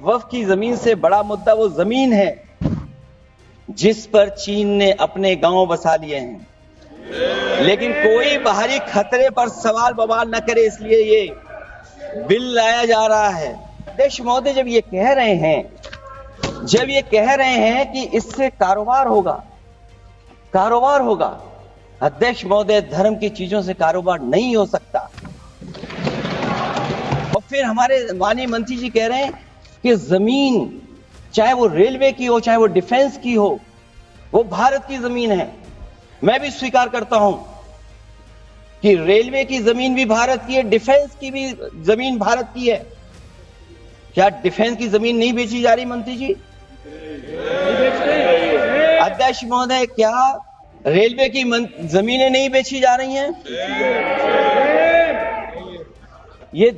वक्फ की जमीन से बड़ा मुद्दा वो जमीन है जिस पर चीन ने अपने गांव बसा लिए हैं, लेकिन कोई बाहरी खतरे पर सवाल बवाल न करे, इसलिए ये बिल लाया जा रहा है। अध्यक्ष महोदय जब ये कह रहे हैं कि इससे कारोबार होगा, अध्यक्ष महोदय धर्म की चीजों से कारोबार नहीं हो सकता। और फिर हमारे माननीय मंत्री जी कह रहे हैं कि जमीन चाहे वो रेलवे की हो, चाहे वो डिफेंस की हो, वो भारत की जमीन है। मैं भी स्वीकार करता हूं कि रेलवे की जमीन भी भारत की है, डिफेंस की भी जमीन भारत की है। क्या डिफेंस की जमीन नहीं बेची जा रही मंत्री जी? अध्यक्ष महोदय, क्या रेलवे की जमीनें नहीं बेची जा रही हैं? ये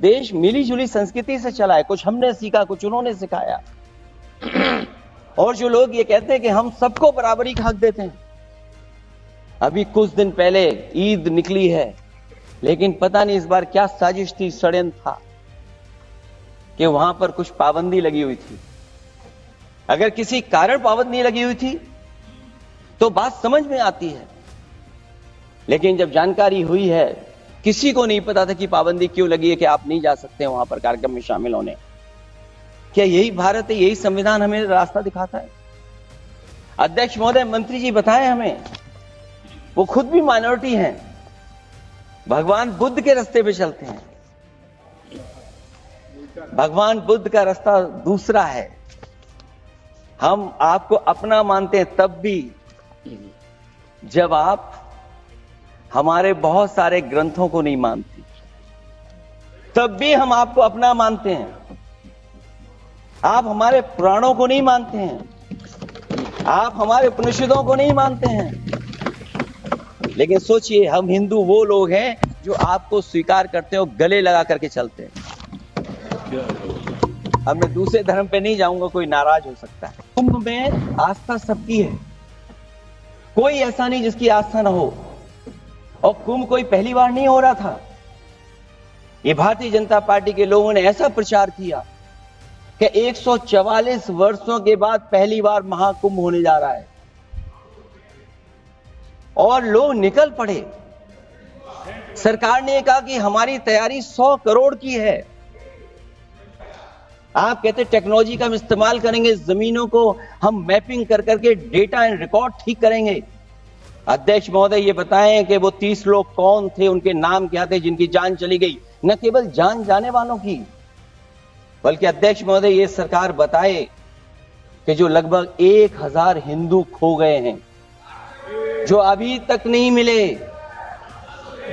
देश मिली जुली संस्कृति से चला है, कुछ हमने सीखा, कुछ उन्होंने सिखाया। और जो लोग ये कहते हैं कि हम सबको बराबरी का हक देते हैं, अभी कुछ दिन पहले ईद निकली है, लेकिन पता नहीं इस बार क्या साजिश थी, षड्यंत्र था कि वहां पर कुछ पाबंदी लगी हुई थी। अगर किसी कारण पाबंदी लगी हुई थी तो बात समझ में आती है, लेकिन जब जानकारी हुई है, किसी को नहीं पता था कि पाबंदी क्यों लगी है कि आप नहीं जा सकते वहां पर कार्यक्रम में शामिल होने। क्या यही भारत है, यही संविधान हमें रास्ता दिखाता है? अध्यक्ष महोदय, मंत्री जी बताएं हमें, वो खुद भी माइनॉरिटी हैं, भगवान बुद्ध के रास्ते पे चलते हैं। भगवान बुद्ध का रास्ता दूसरा है। हम आपको अपना मानते हैं तब भी जब आप हमारे बहुत सारे ग्रंथों को नहीं मानते, तब भी हम आपको अपना मानते हैं। आप हमारे पुराणों को नहीं मानते हैं, आप हमारे उपनिषदों को नहीं मानते हैं, लेकिन सोचिए हम हिंदू वो लोग हैं जो आपको स्वीकार करते हैं और गले लगा करके चलते हैं। अब मैं दूसरे धर्म पे नहीं जाऊंगा, कोई नाराज हो सकता है। कुंभ में आस्था सबकी है, कोई ऐसा नहीं जिसकी आस्था ना हो। और कुंभ कोई पहली बार नहीं हो रहा था। ये भारतीय जनता पार्टी के लोगों ने ऐसा प्रचार किया कि 144 वर्षों के बाद पहली बार महाकुंभ होने जा रहा है, और लोग निकल पड़े। सरकार ने कहा कि हमारी तैयारी 100 करोड़ की है। आप कहते टेक्नोलॉजी का हम इस्तेमाल करेंगे, जमीनों को हम मैपिंग कर करके डेटा एंड रिकॉर्ड ठीक करेंगे। अध्यक्ष महोदय ये बताएं कि वो 30 लोग कौन थे, उनके नाम क्या थे जिनकी जान चली गई? न केवल जान जाने वालों की, बल्कि अध्यक्ष महोदय ये सरकार बताए कि जो लगभग 1000 हिंदू खो गए हैं, जो अभी तक नहीं मिले,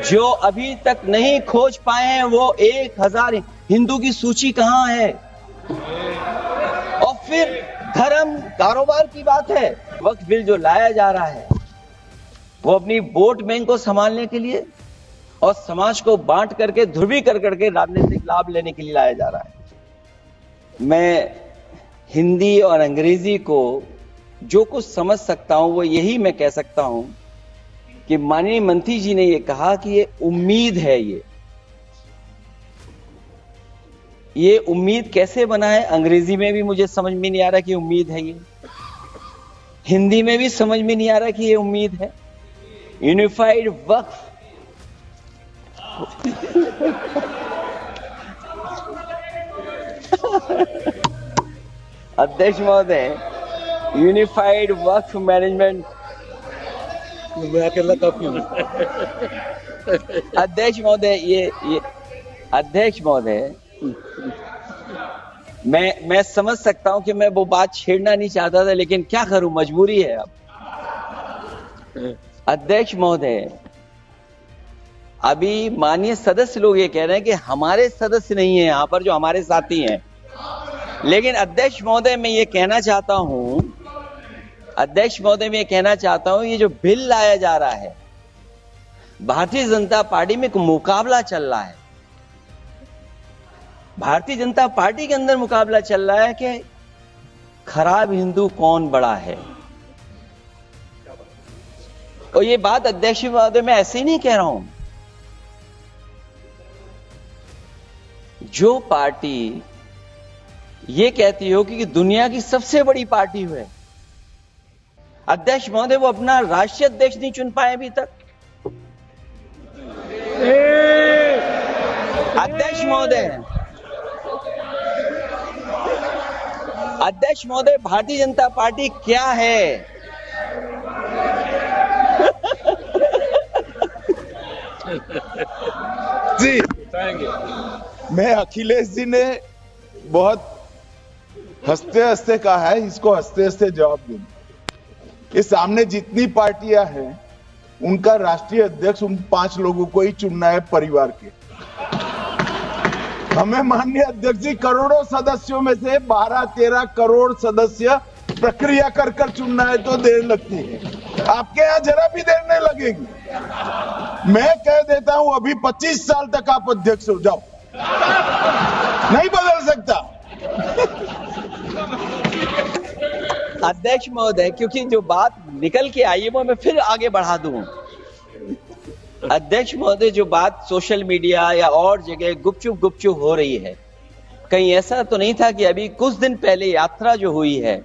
जो अभी तक नहीं खोज पाए हैं, वो 1000 हिंदू की सूची कहां है? और फिर धर्म कारोबार की बात है। वक्फ बिल जो लाया जा रहा है वो अपनी वोट बैंक को संभालने के लिए और समाज को बांट करके, ध्रुवी कर करके राजनीतिक लाभ लेने के लिए लाया जा रहा है। मैं हिंदी और अंग्रेजी को जो कुछ समझ सकता हूं वो यही मैं कह सकता हूं कि माननीय मंत्री जी ने ये कहा कि ये उम्मीद है। ये उम्मीद कैसे बना है? अंग्रेजी में भी मुझे समझ में नहीं आ रहा कि उम्मीद है, ये हिंदी में भी समझ में नहीं आ रहा कि ये उम्मीद है। यूनिफाइड वक्फ अध्यक्ष महोदय, यूनिफाइड वक्फ मैनेजमेंट अध्यक्ष महोदय, ये अध्यक्ष महोदय, मैं समझ सकता हूं कि मैं वो बात छेड़ना नहीं चाहता था, लेकिन क्या करूं, मजबूरी है अब। अध्यक्ष महोदय, अभी माननीय सदस्य लोग ये कह रहे हैं कि हमारे सदस्य नहीं है यहां पर जो हमारे साथी हैं, लेकिन अध्यक्ष महोदय मैं ये कहना चाहता हूं, अध्यक्ष महोदय मैं ये कहना चाहता हूं, ये जो बिल लाया जा रहा है, भारतीय जनता पार्टी में एक मुकाबला चल रहा है। भारतीय जनता पार्टी के अंदर मुकाबला चल रहा है कि खराब हिंदू कौन बड़ा है। और ये बात अध्यक्ष महोदय मैं ऐसे ही नहीं कह रहा हूं। जो पार्टी ये कहती हो कि दुनिया की सबसे बड़ी पार्टी है। अध्यक्ष महोदय, वो अपना राष्ट्रीय अध्यक्ष नहीं चुन पाए अभी तक। अध्यक्ष महोदय, भारतीय जनता पार्टी क्या है? जी, मैं अखिलेश जी ने बहुत हंसते हंसते कहा है, इसको हंसते हंसते जवाब दूंगा। ये सामने जितनी पार्टियां हैं उनका राष्ट्रीय अध्यक्ष उन 5 लोगों को ही चुनना है परिवार के। हमें माननीय अध्यक्ष जी करोड़ों सदस्यों में से 12-13 करोड़ सदस्य प्रक्रिया कर कर चुनना है तो देर लगती है। आपके यहाँ जरा भी देर नहीं लगेगी। मैं कह देता हूं अभी 25 साल तक आप अध्यक्ष हो जाओ, नहीं बदल सकता। अध्यक्ष महोदय, क्योंकि जो बात निकल के आई है वो मैं फिर आगे बढ़ा दूं। अध्यक्ष महोदय, जो बात सोशल मीडिया या और जगह गुपचुप हो रही है, कहीं ऐसा तो नहीं था कि अभी कुछ दिन पहले यात्रा जो हुई है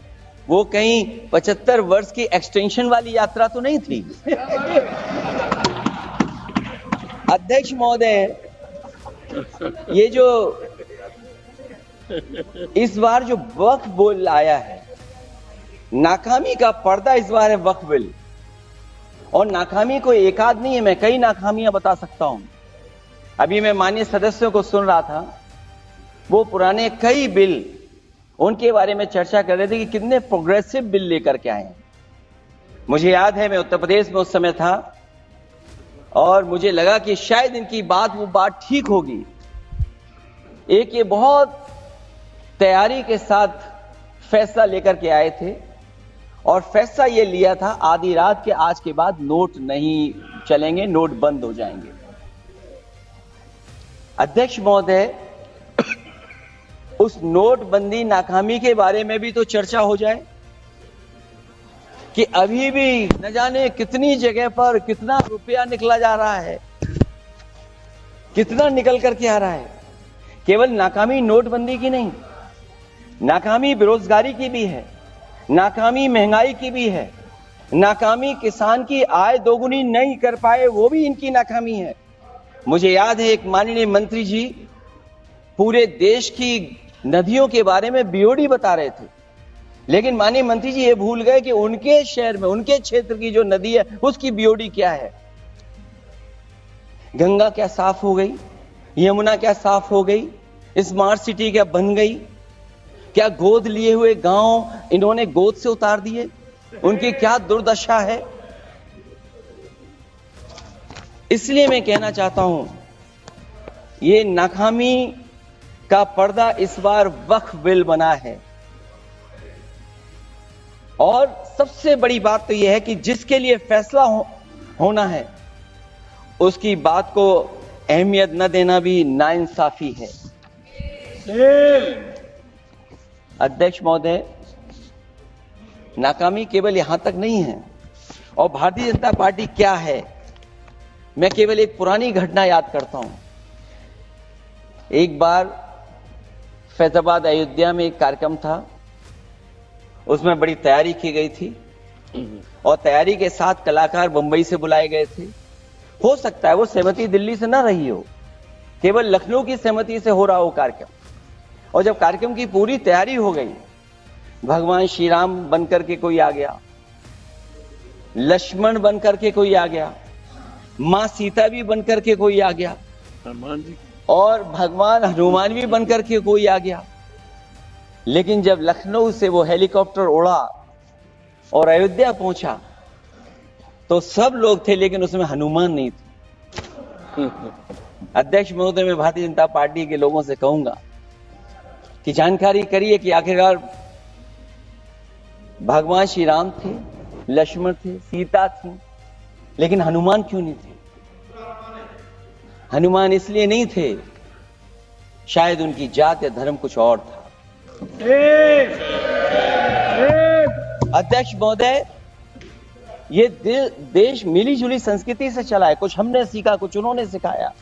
वो कहीं 75 वर्ष की एक्सटेंशन वाली यात्रा तो नहीं थी? अध्यक्ष महोदय, ये जो इस बार जो वक्फ बिल आया है, नाकामी का पर्दा इस बार है वक्फ बिल। और नाकामी को एक आध नहीं है, मैं कई नाकामियां बता सकता हूं। अभी मैं माननीय सदस्यों को सुन रहा था, वो पुराने कई बिल उनके बारे में चर्चा कर रहे थे कि कितने प्रोग्रेसिव बिल लेकर के आए हैं। मुझे याद है, मैं उत्तर प्रदेश में उस समय था और मुझे लगा कि शायद इनकी वो बात ठीक होगी। एक ये बहुत तैयारी के साथ फैसला लेकर के आए थे और फैसला ये लिया था आधी रात के आज के बाद नोट नहीं चलेंगे, नोट बंद हो जाएंगे। अध्यक्ष महोदय, उस नोटबंदी नाकामी के बारे में भी तो चर्चा हो जाए कि अभी भी न जाने कितनी जगह पर कितना रुपया निकला जा रहा है, कितना निकल करके आ रहा है। केवल नाकामी नोटबंदी की नहीं, नाकामी बेरोजगारी की भी है, नाकामी महंगाई की भी है, नाकामी किसान की आय दोगुनी नहीं कर पाए वो भी इनकी नाकामी है। मुझे याद है, एक माननीय मंत्री जी पूरे देश की नदियों के बारे में बीओडी बता रहे थे, लेकिन माननीय मंत्री जी ये भूल गए कि उनके शहर में, उनके क्षेत्र की जो नदी है उसकी बीओडी क्या है। गंगा क्या साफ हो गई? यमुना क्या साफ हो गई? स्मार्ट सिटी क्या बन गई? क्या गोद लिए हुए गांव इन्होंने गोद से उतार दिए? उनकी क्या दुर्दशा है? इसलिए मैं कहना चाहता हूं, ये नाकामी का पर्दा इस बार वक्फ बिल बना है। और सबसे बड़ी बात तो यह है कि जिसके लिए फैसला होना है उसकी बात को अहमियत न देना भी नाइंसाफी है। अध्यक्ष महोदय, नाकामी केवल यहां तक नहीं है। और भारतीय जनता पार्टी क्या है, मैं केवल एक पुरानी घटना याद करता हूं। एक बार फैजाबाद अयोध्या में एक कार्यक्रम था, उसमें बड़ी तैयारी की गई थी और तैयारी के साथ कलाकार मुंबई से बुलाए गए थे। हो सकता है वो सहमति दिल्ली से ना रही हो, केवल लखनऊ की सहमति से हो रहा हो कार्यक्रम। और जब कार्यक्रम की पूरी तैयारी हो गई, भगवान श्री राम बनकर के कोई आ गया, लक्ष्मण बनकर के कोई आ गया, मां सीता भी बनकर के कोई आ गया, हनुमान जी और भगवान हनुमान भी बनकर के कोई आ गया। लेकिन जब लखनऊ से वो हेलीकॉप्टर उड़ा और अयोध्या पहुंचा तो सब लोग थे, लेकिन उसमें हनुमान नहीं थे। अध्यक्ष महोदय, मैं भारतीय जनता पार्टी के लोगों से कहूंगा कि जानकारी करिए कि आखिरकार भगवान श्री राम थे, लक्ष्मण थे, सीता थी, लेकिन हनुमान क्यों नहीं थे? हनुमान इसलिए नहीं थे, शायद उनकी जात या धर्म कुछ और था। अध्यक्ष महोदय, ये देश मिली जुली संस्कृति से चला है। कुछ हमने सीखा, कुछ उन्होंने सिखाया।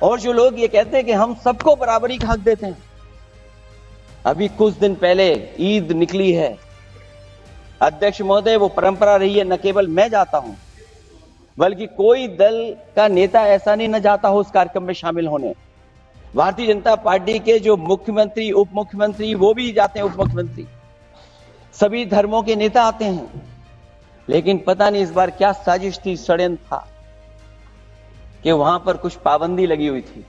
और जो लोग ये कहते हैं कि हम सबको बराबरी का हक देते हैं, अभी कुछ दिन पहले ईद निकली है। अध्यक्ष महोदय, वो परंपरा रही है, न केवल मैं जाता हूं बल्कि कोई दल का नेता ऐसा नहीं न जाता हो उस कार्यक्रम में शामिल होने। भारतीय जनता पार्टी के जो मुख्यमंत्री, उप मुख्यमंत्री, वो भी जाते हैं, उप मुख्यमंत्री, सभी धर्मों के नेता आते हैं। लेकिन पता नहीं इस बार क्या साजिश थी, षड्यंत्र था कि वहां पर कुछ पाबंदी लगी हुई थी।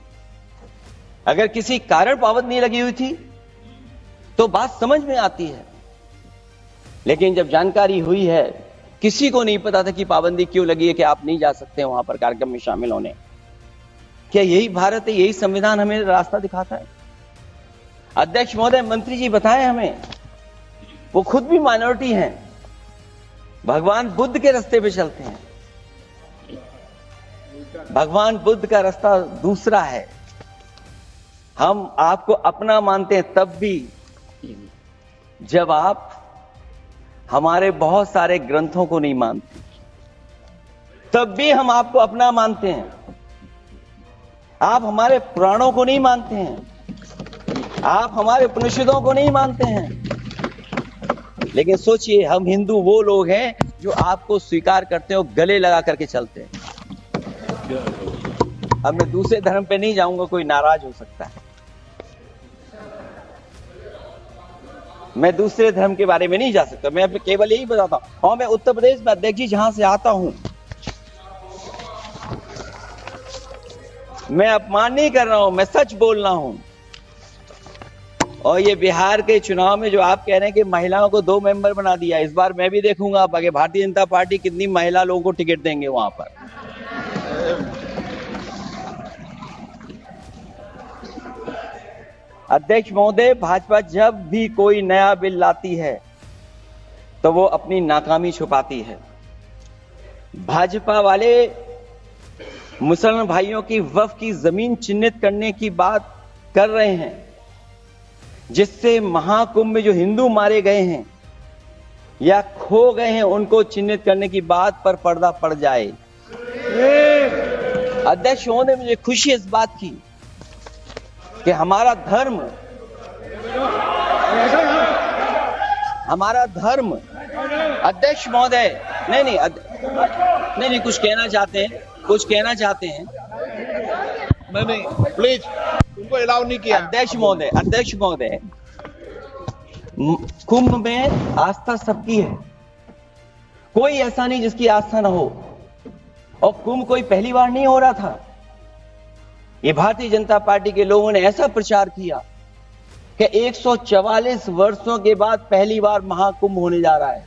अगर किसी कारण पाबंदी लगी हुई थी तो बात समझ में आती है, लेकिन जब जानकारी हुई है, किसी को नहीं पता था कि पाबंदी क्यों लगी है कि आप नहीं जा सकते वहां पर कार्यक्रम में शामिल होने। क्या यही भारत है, यही संविधान हमें रास्ता दिखाता है? अध्यक्ष महोदय, मंत्री जी बताएं हमें, वो खुद भी माइनॉरिटी हैं, भगवान बुद्ध के रास्ते पे चलते हैं। भगवान बुद्ध का रास्ता दूसरा है। हम आपको अपना मानते हैं तब भी जब आप हमारे बहुत सारे ग्रंथों को नहीं मानते, तब भी हम आपको अपना मानते हैं। आप हमारे पुराणों को नहीं मानते हैं, आप हमारे उपनिषदों को नहीं मानते हैं। लेकिन सोचिए, हम हिंदू वो लोग हैं जो आपको स्वीकार करते हैं और गले लगा करके चलते हैं। अब मैं दूसरे धर्म पे नहीं जाऊंगा, कोई नाराज हो सकता है। मैं दूसरे धर्म के बारे में नहीं जा सकता, मैं केवल यही बताता हूं। और मैं उत्तर प्रदेश में, अध्यक्ष जी, जहां से आता हूं, मैं अपमान नहीं कर रहा हूं, मैं सच बोल रहा हूं। और ये बिहार के चुनाव में जो आप कह रहे हैं कि महिलाओं को 2 मेंबर बना दिया, इस बार मैं भी देखूंगा आप आगे भारतीय जनता पार्टी कितनी महिला लोगों को टिकट देंगे वहां पर। अध्यक्ष महोदय, भाजपा जब भी कोई नया बिल लाती है तो वो अपनी नाकामी छुपाती है। भाजपा वाले मुसलमान भाइयों की वक्फ की जमीन चिन्हित करने की बात कर रहे हैं, जिससे महाकुंभ में जो हिंदू मारे गए हैं या खो गए हैं उनको चिन्हित करने की बात पर पर्दा पड़ जाए। अध्यक्ष महोदय, मुझे खुशी इस बात की कि हमारा धर्म अध्यक्ष महोदय, नहीं कुछ कहना चाहते हैं। नहीं प्लीज, उनको अलाउ नहीं किया। अध्यक्ष महोदय, कुंभ में आस्था सबकी है, कोई ऐसा नहीं जिसकी आस्था ना हो। और कुंभ कोई पहली बार नहीं हो रहा था। ये भारतीय जनता पार्टी के लोगों ने ऐसा प्रचार किया कि 144 वर्षों के बाद पहली बार महाकुंभ होने जा रहा है,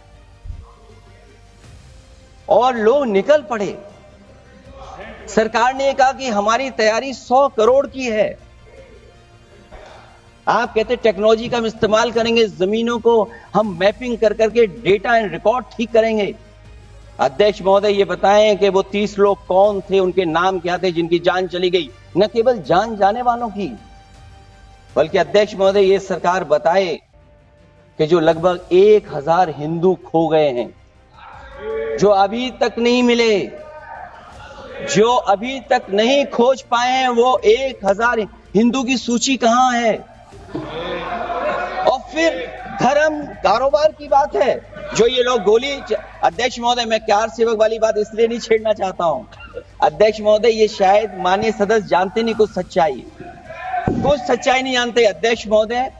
और लोग निकल पड़े। सरकार ने कहा कि हमारी तैयारी 100 करोड़ की है। आप कहते टेक्नोलॉजी का हम इस्तेमाल करेंगे, जमीनों को हम मैपिंग कर करके डेटा एंड रिकॉर्ड ठीक करेंगे। अध्यक्ष महोदय, ये बताएं कि वो 30 लोग कौन थे, उनके नाम क्या थे जिनकी जान चली गई, न केवल जान जाने वालों की, बल्कि अध्यक्ष महोदय ये सरकार बताए कि जो लगभग 1000 हिंदू खो गए हैं, जो अभी तक नहीं मिले, जो अभी तक नहीं खोज पाए हैं, वो 1000 हिंदू की सूची कहां है? और फिर धर्म कारोबार की बात है, जो ये लोग गोली। अध्यक्ष महोदय, मैं कार सेवक वाली बात इसलिए नहीं छेड़ना चाहता हूं। अध्यक्ष महोदय, ये शायद माननीय सदस्य जानते नहीं कुछ सच्चाई नहीं जानते। अध्यक्ष महोदय,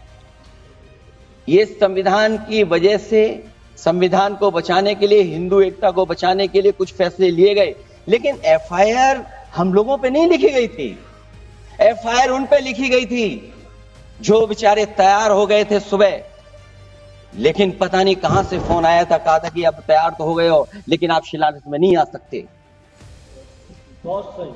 ये संविधान की वजह से, संविधान को बचाने के लिए, हिंदू एकता को बचाने के लिए कुछ फैसले लिए गए, लेकिन एफआईआर हम लोगों पे नहीं लिखी गई थी। एफआईआर उन पे लिखी गई थी जो बेचारे तैयार हो गए थे सुबह, लेकिन पता नहीं कहां से फोन आया था, कहा था कि अब तैयार तो हो गए हो, लेकिन आप शिलान्यास में नहीं आ सकते। बहुत सही।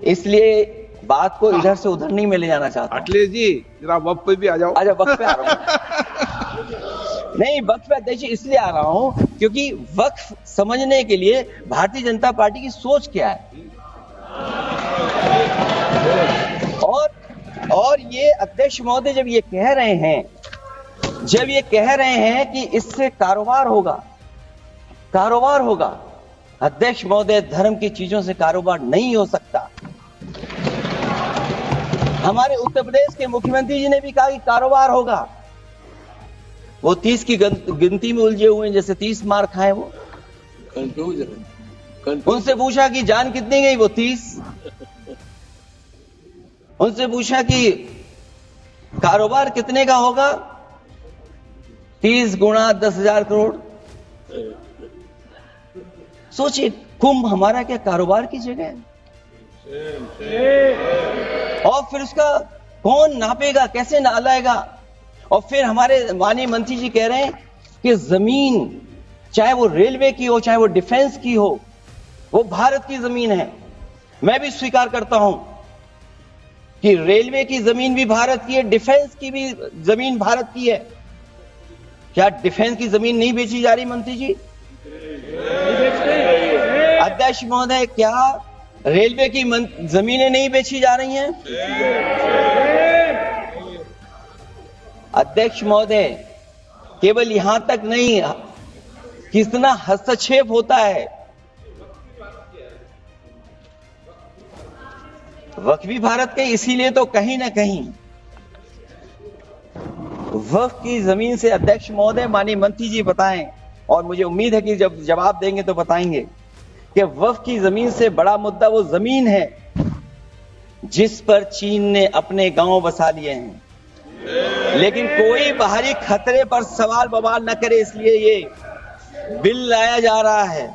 इसलिए बात को इधर से उधर नहीं में ले जाना चाहता। अखिलेश जी, जरा वक्त पे भी आ जाओ। अच्छा, वक्त पे आ रहा हूं। नहीं, वक्त पे अध्यक्ष इसलिए आ रहा हूं क्योंकि वक्त समझने के लिए भारतीय जनता पार्टी की सोच क्या है। और ये अध्यक्ष महोदय जब ये कह रहे हैं कि इससे कारोबार होगा, अध्यक्ष महोदय, धर्म की चीजों से कारोबार नहीं हो सकता। हमारे उत्तर प्रदेश के मुख्यमंत्री जी ने भी कहा कि कारोबार होगा। वो 30 की गिनती में उलझे हुए हैं, जैसे 30 मार खाए वो। उनसे पूछा कि जान कितनी गई, वो 30। उनसे पूछा कि कारोबार कितने का होगा, 30 गुणा 10,000 करोड़। सोचिए, कुंभ हमारा क्या कारोबार की जगह है? और फिर उसका कौन नापेगा, कैसे नालाएगा? और फिर हमारे माननीय मंत्री जी कह रहे हैं कि जमीन, चाहे वो रेलवे की हो, चाहे वो डिफेंस की हो, वो भारत की जमीन है। मैं भी स्वीकार करता हूं कि रेलवे की जमीन भी भारत की है, डिफेंस की भी जमीन भारत की है। क्या डिफेंस की जमीन नहीं बेची जा रही मंत्री जी? अध्यक्ष महोदय, क्या रेलवे की जमीनें नहीं बेची जा रही हैं? अध्यक्ष महोदय, केवल यहां तक नहीं, कितना हस्तक्षेप होता है। वक्फ भी भारत के, इसीलिए तो कहीं ना कहीं वक्फ की जमीन से, अध्यक्ष महोदय, माननीय मंत्री जी बताएं, और मुझे उम्मीद है कि जब जवाब देंगे तो बताएंगे कि वक्फ की जमीन से बड़ा मुद्दा वो जमीन है जिस पर चीन ने अपने गांव बसा लिए हैं, लेकिन कोई बाहरी खतरे पर सवाल बवाल न करे, इसलिए ये बिल लाया जा रहा है।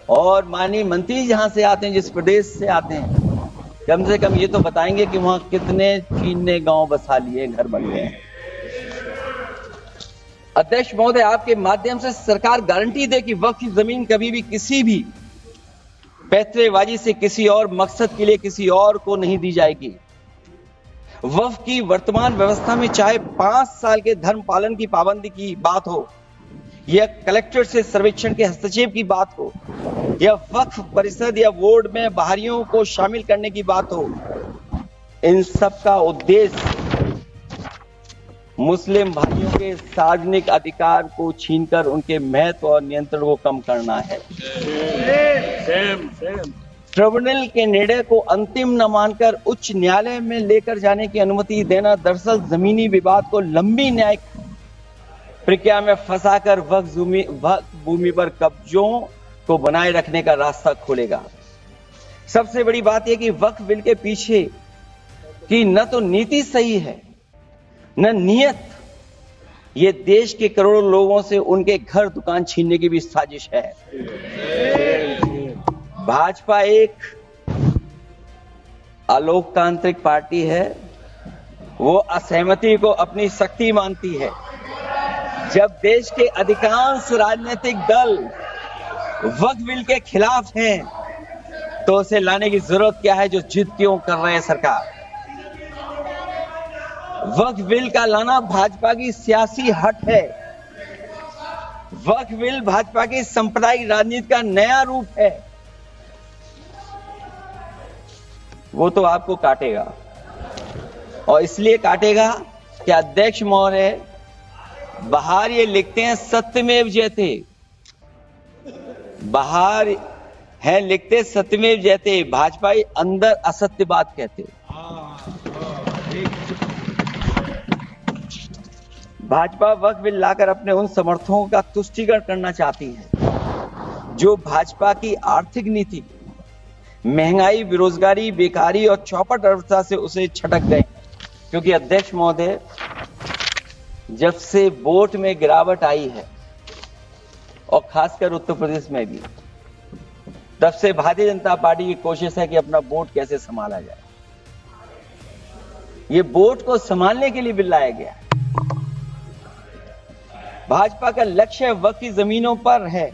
और माननीय मंत्री जहां से आते हैं, जिस प्रदेश से आते हैं, कम से कम ये तो बताएंगे कि वहां कितने चीन ने गांव बसा लिए, घर बन गए। अध्यक्ष महोदय, आपके माध्यम से सरकार गारंटी दे कि वक्फ की जमीन कभी भी किसी भी पैतरेबाजी से किसी और मकसद के लिए किसी और को नहीं दी जाएगी। वक्फ की वर्तमान व्यवस्था में चाहे 5 साल के धर्म पालन की पाबंदी की बात हो, या कलेक्टर से सर्वेक्षण के हस्तक्षेप की बात हो, या वक्फ परिषद या बोर्ड में बाहरियों को शामिल करने की बात हो, इन सब का उद्देश्य मुस्लिम भाइयों के सार्वजनिक अधिकार को छीनकर उनके महत्व और नियंत्रण को कम करना है। ट्रिब्यूनल के निर्णय को अंतिम न मानकर उच्च न्यायालय में लेकर जाने की अनुमति देना दरअसल जमीनी विवाद को लंबी न्यायिक प्रक्रिया में फंसाकर वक्फ भूमि पर कब्जों को बनाए रखने का रास्ता खोलेगा। सबसे बड़ी बात यह कि वक्फ बिल के पीछे की न तो नीति सही है, न नियत। ये देश के करोड़ों लोगों से उनके घर दुकान छीनने की भी साजिश है। भाजपा एक अलोकतांत्रिक पार्टी है, वो असहमति को अपनी शक्ति मानती है। जब देश के अधिकांश राजनीतिक दल वक्फ बिल के खिलाफ हैं, तो उसे लाने की जरूरत क्या है जो जिद क्यों कर रहे हैं सरकार? वक्फ बिल का लाना भाजपा की सियासी हट है। वक्फ बिल भाजपा की सांप्रदायिक राजनीति का नया रूप है। वो तो आपको काटेगा, और इसलिए काटेगा कि अध्यक्ष महोदय बाहर ये लिखते हैं सत्यमेव जयते, बाहर है लिखते सत्यमेव जयते, भाजपा अंदर असत्य बात कहते। भाजपा वक्फ बिल लाकर अपने उन समर्थकों का तुष्टीकरण करना चाहती है जो भाजपा की आर्थिक नीति, महंगाई, बेरोजगारी, बेकारी और चौपट अर्थव्यवस्था से उसे छटक गए। क्योंकि अध्यक्ष महोदय, जब से वोट में गिरावट आई है, और खासकर उत्तर प्रदेश में भी, तब से भारतीय जनता पार्टी की कोशिश है कि अपना वोट कैसे संभाला जाए। ये वोट को संभालने के लिए बिल लाया गया है। भाजपा का लक्ष्य वक्फ की जमीनों पर है।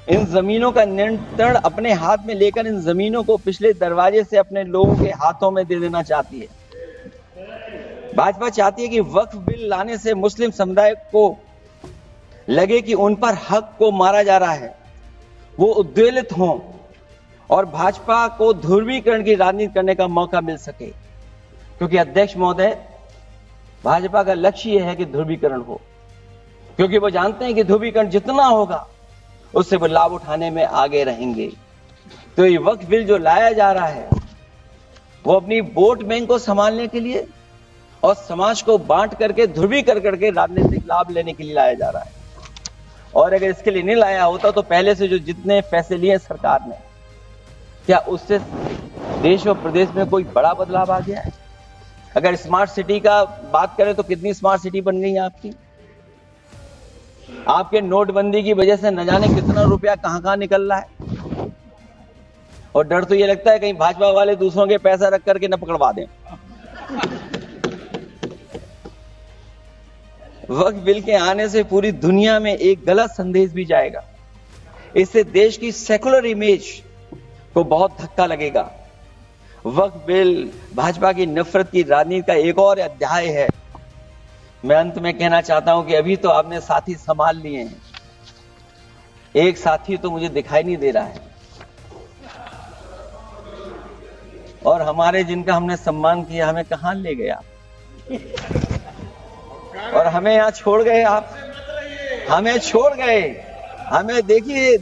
इन जमीनों का नियंत्रण अपने हाथ में लेकर इन जमीनों को पिछले दरवाजे से अपने लोगों के हाथों में दे देना चाहती है। भाजपा चाहती है कि वक्फ बिल लाने से मुस्लिम समुदाय को लगे कि उन पर हक को मारा जा रहा है, वो उद्वेलित हों और भाजपा को ध्रुवीकरण की राजनीति करने का मौका मिल सके। क्योंकि अध्यक्ष महोदय, भाजपा का लक्ष्य यह है कि ध्रुवीकरण हो, क्योंकि वो जानते हैं कि ध्रुवीकरण जितना होगा उससे वो लाभ उठाने में आगे रहेंगे। तो ये वक्फ बिल जो लाया जा रहा है, वो अपनी वोट बैंक को संभालने के लिए और समाज को बांट करके ध्रुवी कर करके राजनीतिक लाभ लेने के लिए लाया जा रहा है। और अगर इसके लिए नहीं लाया होता तो पहले से जो जितने फैसले लिए सरकार ने, क्या उससे देश और प्रदेश में कोई बड़ा बदलाव आ गया है? अगर स्मार्ट सिटी का बात करें तो कितनी स्मार्ट सिटी बन गई है आपकी? आपके नोटबंदी की वजह से न जाने कितना रुपया कहां निकल रहा है। और डर तो ये लगता है कहीं भाजपा वाले दूसरों के पैसा रख करके न पकड़वा दें। वक्फ बिल के आने से पूरी दुनिया में एक गलत संदेश भी जाएगा। इससे देश की सेकुलर इमेज को बहुत धक्का लगेगा। वक्फ बिल भाजपा की नफरत की राजनीति का एक और अध्याय है। मैं अंत में कहना चाहता हूं कि अभी तो आपने साथी संभाल लिए हैं, एक साथी तो मुझे दिखाई नहीं दे रहा है। और हमारे जिनका हमने सम्मान किया हमें कहां ले गए आप, और हमें यहां छोड़ गए आप, हमें छोड़ गए। हमें देखिए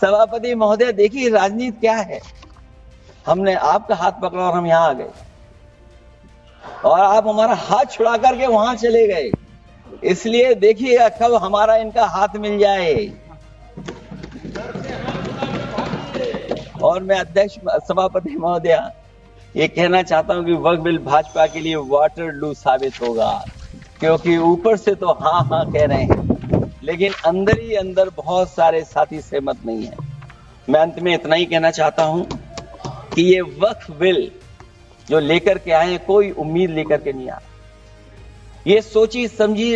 सभापति महोदय देखिए राजनीति क्या है। हमने आपका हाथ पकड़ा और हम यहां आ गए और आप हमारा हाथ छुड़ा करके वहां चले गए। इसलिए देखिएगा कब हमारा इनका हाथ मिल जाए। और मैं अध्यक्ष सभापति महोदय ये कहना चाहता हूं कि वक्फ बिल भाजपा के लिए वाटरलू साबित होगा, क्योंकि ऊपर से तो हाँ हाँ कह रहे हैं लेकिन अंदर ही अंदर बहुत सारे साथी सहमत नहीं है। मैं अंत में इतना ही कहना चाहता हूं कि ये वक्फ बिल जो लेकर के आए कोई उम्मीद लेकर के नहीं आ रहा। ये सोची समझी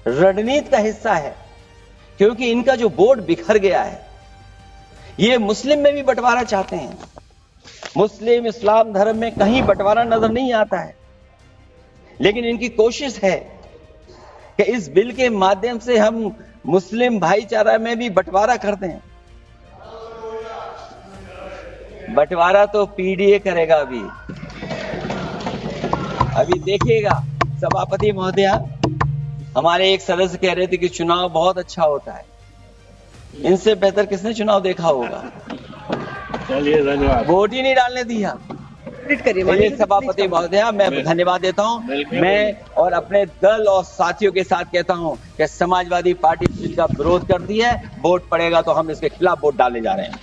रणनीति का हिस्सा है, क्योंकि इनका जो बोर्ड बिखर गया है। ये मुस्लिम में भी बंटवारा चाहते हैं। मुस्लिम इस्लाम धर्म में कहीं बंटवारा नजर नहीं आता है, लेकिन इनकी कोशिश है कि इस बिल के माध्यम से हम मुस्लिम भाईचारा में भी बंटवारा करते हैं। बंटवारा तो पीडीए करेगा। अभी देखिएगा सभापति महोदया, हमारे एक सदस्य कह रहे थे कि चुनाव बहुत अच्छा होता है। इनसे बेहतर किसने चुनाव देखा होगा? चलिए धन्यवाद। वोट ही नहीं डालने दिया। चलिए सभापति महोदया, मैं धन्यवाद देता हूं। मैं और अपने दल और साथियों के साथ कहता हूं कि समाजवादी पार्टी बिल का विरोध करती है। वोट पड़ेगा तो हम इसके खिलाफ वोट डालने जा रहे हैं।